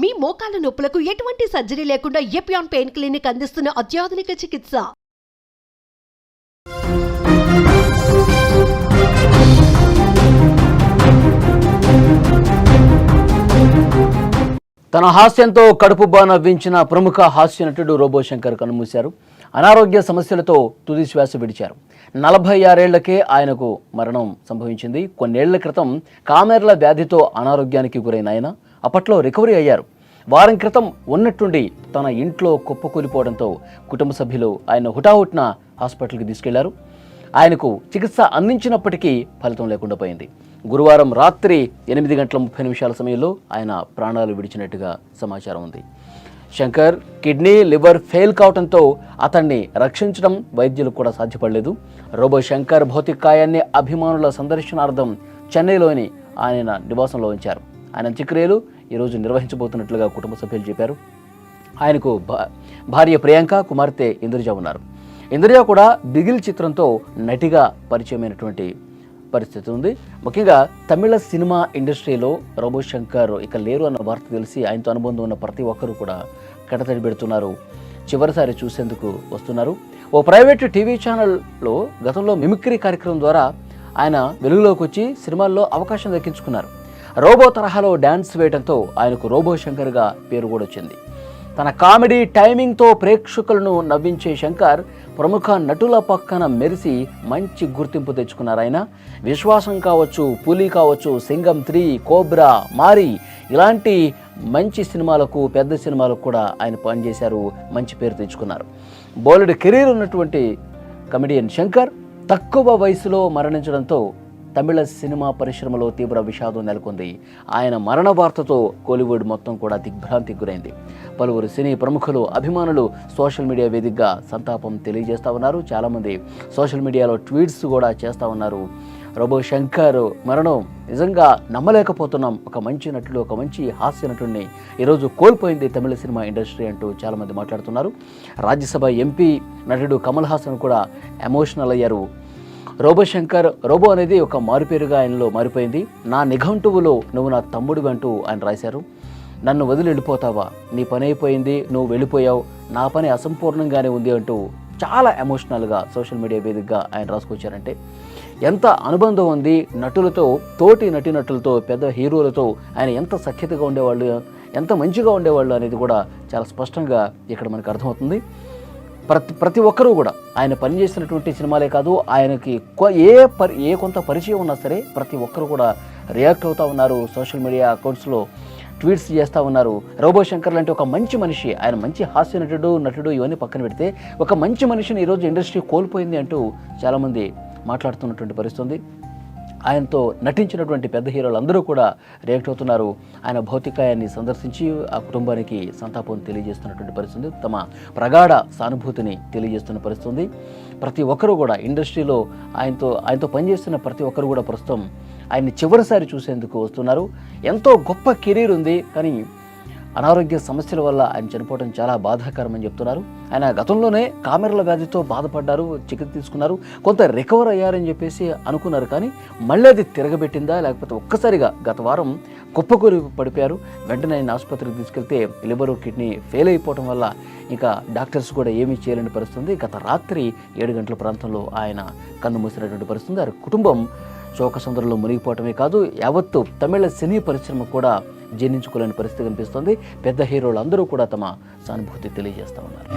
మీ మోకాల నొప్పులకు ఎటువంటి సర్జరీ లేకుండా ఎపియాన్ పెయిన్ క్లినిక్ అందిస్తున్న అత్యాధునిక చికిత్స. తన హాస్యంతో కడుపుబ్బా నవ్వించిన ప్రముఖ హాస్య నటుడు రోబో శంకర్ కన్నుమూశారు. అనారోగ్య సమస్యలతో తుది శ్వాస విడిచారు. 46 ఏళ్లకే ఆయనకు మరణం సంభవించింది. కొన్నేళ్ల క్రితం కామెర్ల వ్యాధితో అనారోగ్యానికి గురైన ఆయన అప్పట్లో రికవరీ అయ్యారు. వారం క్రితం ఉన్నట్టుండి తన ఇంట్లో కుప్పకూలిపోవడంతో కుటుంబ సభ్యులు ఆయన హుటాహుటిన హాస్పిటల్కి తీసుకెళ్లారు. ఆయనకు చికిత్స అందించినప్పటికీ ఫలితం లేకుండా పోయింది. గురువారం రాత్రి 8:30 సమయంలో ఆయన ప్రాణాలు విడిచినట్టుగా సమాచారం ఉంది. శంకర్ కిడ్నీ, లివర్ ఫెయిల్ కావడంతో అతన్ని రక్షించడం వైద్యులకు కూడా సాధ్యపడలేదు. రోబో శంకర్ భౌతికాయాన్ని అభిమానుల సందర్శనార్థం చెన్నైలోని ఆయన నివాసంలో ఉంచారు. ఆయన అంత్యక్రియలు ఈరోజు నిర్వహించబోతున్నట్లుగా కుటుంబ సభ్యులు చెప్పారు. ఆయనకు భార్య ప్రియాంక, కుమార్తె ఇంద్రజ ఉన్నారు. ఇంద్రజ కూడా బిగిల్ చిత్రంతో నటిగా పరిచయమైనటువంటి పరిస్థితి ఉంది. ముఖ్యంగా తమిళ సినిమా ఇండస్ట్రీలో రోబో శంకర్ ఇక లేరు అన్న వార్త తెలిసి ఆయనతో అనుబంధం ఉన్న ప్రతి ఒక్కరూ కూడా కడతడి పెడుతున్నారు. చివరిసారి చూసేందుకు వస్తున్నారు. ఓ ప్రైవేట్ టీవీ ఛానల్లో గతంలో మిమిక్రీ కార్యక్రమం ద్వారా ఆయన వెలుగులోకి వచ్చి సినిమాల్లో అవకాశం దక్కించుకున్నారు. రోబో తరహాలో డ్యాన్స్ వేయడంతో ఆయనకు రోబో శంకర్గా పేరు కూడా వచ్చింది. తన కామెడీ టైమింగ్తో ప్రేక్షకులను నవ్వించే శంకర్ ప్రముఖ నటుల పక్కన మెరిసి మంచి గుర్తింపు తెచ్చుకున్నారు. ఆయన విశ్వాసం కావచ్చు, పులి కావచ్చు, సింగం 3, కోబ్రా, మారి ఇలాంటి మంచి సినిమాలకు, పెద్ద సినిమాలకు కూడా ఆయన పనిచేశారు. మంచి పేరు తెచ్చుకున్నారు. బోలెడు కెరీర్ ఉన్నటువంటి కమెడియన్ శంకర్ తక్కువ వయసులో మరణించడంతో తమిళ సినిమా పరిశ్రమలో తీవ్ర విషాదం నెలకొంది. ఆయన మరణ వార్తతో కోలీవుడ్ మొత్తం కూడా దిగ్భ్రాంతికి గురైంది. పలువురు సినీ ప్రముఖులు, అభిమానులు సోషల్ మీడియా వేదికగా సంతాపం తెలియజేస్తూ ఉన్నారు. చాలామంది సోషల్ మీడియాలో ట్వీట్స్ కూడా చేస్తూ ఉన్నారు. రోబో శంకర్ మరణం నిజంగా నమ్మలేకపోతున్నాం. ఒక మంచి నటుడు, ఒక మంచి హాస్య నటుడిని ఈరోజు కోల్పోయింది తమిళ సినిమా ఇండస్ట్రీ అంటూ చాలామంది మాట్లాడుతున్నారు. రాజ్యసభ ఎంపీ నటుడు కమల్ హాసన్ కూడా ఎమోషనల్ అయ్యారు. రోబో శంకర్, రోబో అనేది ఒక మారుపేరుగా ఆయనలో మారిపోయింది. నా నిఘంటువులో నువ్వు నా తమ్ముడు అంటూ ఆయన రాశారు. నన్ను వదిలి వెళ్ళిపోతావా, నీ పని అయిపోయింది, నువ్వు వెళ్ళిపోయావు, నా పని అసంపూర్ణంగానే ఉంది అంటూ చాలా ఎమోషనల్గా సోషల్ మీడియా వేదికగా ఆయన రాసుకొచ్చారంటే ఎంత అనుబంధం ఉంది నటులతో, తోటి నటీనటులతో, పెద్ద హీరోలతో ఆయన ఎంత సఖ్యతగా ఉండేవాళ్ళు, ఎంత మంచిగా ఉండేవాళ్ళు అనేది కూడా చాలా స్పష్టంగా ఇక్కడ మనకు అర్థమవుతుంది. ప్రతి ఒక్కరూ కూడా ఆయన పనిచేసినటువంటి సినిమాలే కాదు, ఆయనకి ఏ కొంత పరిచయం ఉన్నా సరే ప్రతి ఒక్కరు కూడా రియాక్ట్ అవుతూ ఉన్నారు. సోషల్ మీడియా అకౌంట్స్లో ట్వీట్స్ చేస్తూ ఉన్నారు. రోబో శంకర్ లాంటి ఒక మంచి మనిషి, ఆయన మంచి హాస్య నటుడు ఇవన్నీ పక్కన పెడితే ఒక మంచి మనిషిని ఈరోజు ఇండస్ట్రీ కోల్పోయింది అంటూ చాలామంది మాట్లాడుతున్నటువంటి పరిస్థితి. ఆయనతో నటించినటువంటి పెద్ద హీరోలు అందరూ కూడా రియాక్ట్ అవుతున్నారు. ఆయన భౌతికాయాన్ని సందర్శించి ఆ కుటుంబానికి సంతాపం తెలియజేస్తున్నటువంటి పరిస్థితి, తమ ప్రగాఢ సానుభూతిని తెలియజేస్తున్న పరిస్థితి. ప్రతి ఒక్కరూ కూడా ఇండస్ట్రీలో ఆయనతో పనిచేస్తున్న ప్రతి ఒక్కరు కూడా ప్రస్తుతం ఆయన్ని చివరిసారి చూసేందుకు వస్తున్నారు. ఎంతో గొప్ప కెరీర్ ఉంది, కానీ అనారోగ్య సమస్యల వల్ల ఆయన చనిపోవడం చాలా బాధాకరమని చెప్తున్నారు. ఆయన గతంలోనే కామెర్ల వ్యాధితో బాధపడ్డారు, చికిత్స తీసుకున్నారు, కొంత రికవర్ అయ్యారని చెప్పేసి అనుకున్నారు. కానీ మళ్ళీ అది తిరగబెట్టిందా లేకపోతే ఒక్కసారిగా గత వారం కుప్పకూలి పడిపోయారు. వెంటనే ఆయన ఆసుపత్రికి తీసుకెళ్తే లివరు, కిడ్నీ ఫెయిల్ అయిపోవడం వల్ల ఇంకా డాక్టర్స్ కూడా ఏమీ చేయలేని పరిస్థితి. గత రాత్రి 7 గంటల ప్రాంతంలో ఆయన కన్ను మూసినటువంటి పరిస్థితి. ఆయన కుటుంబం శోకసంద్రంలో మునిగిపోవటమే కాదు, యావత్తు తమిళ సినీ పరిశ్రమ కూడా జీర్ణించుకోలేని పరిస్థితి కనిపిస్తోంది. పెద్ద హీరోలు అందరూ కూడా తమ సానుభూతి తెలియజేస్తూ ఉన్నారు.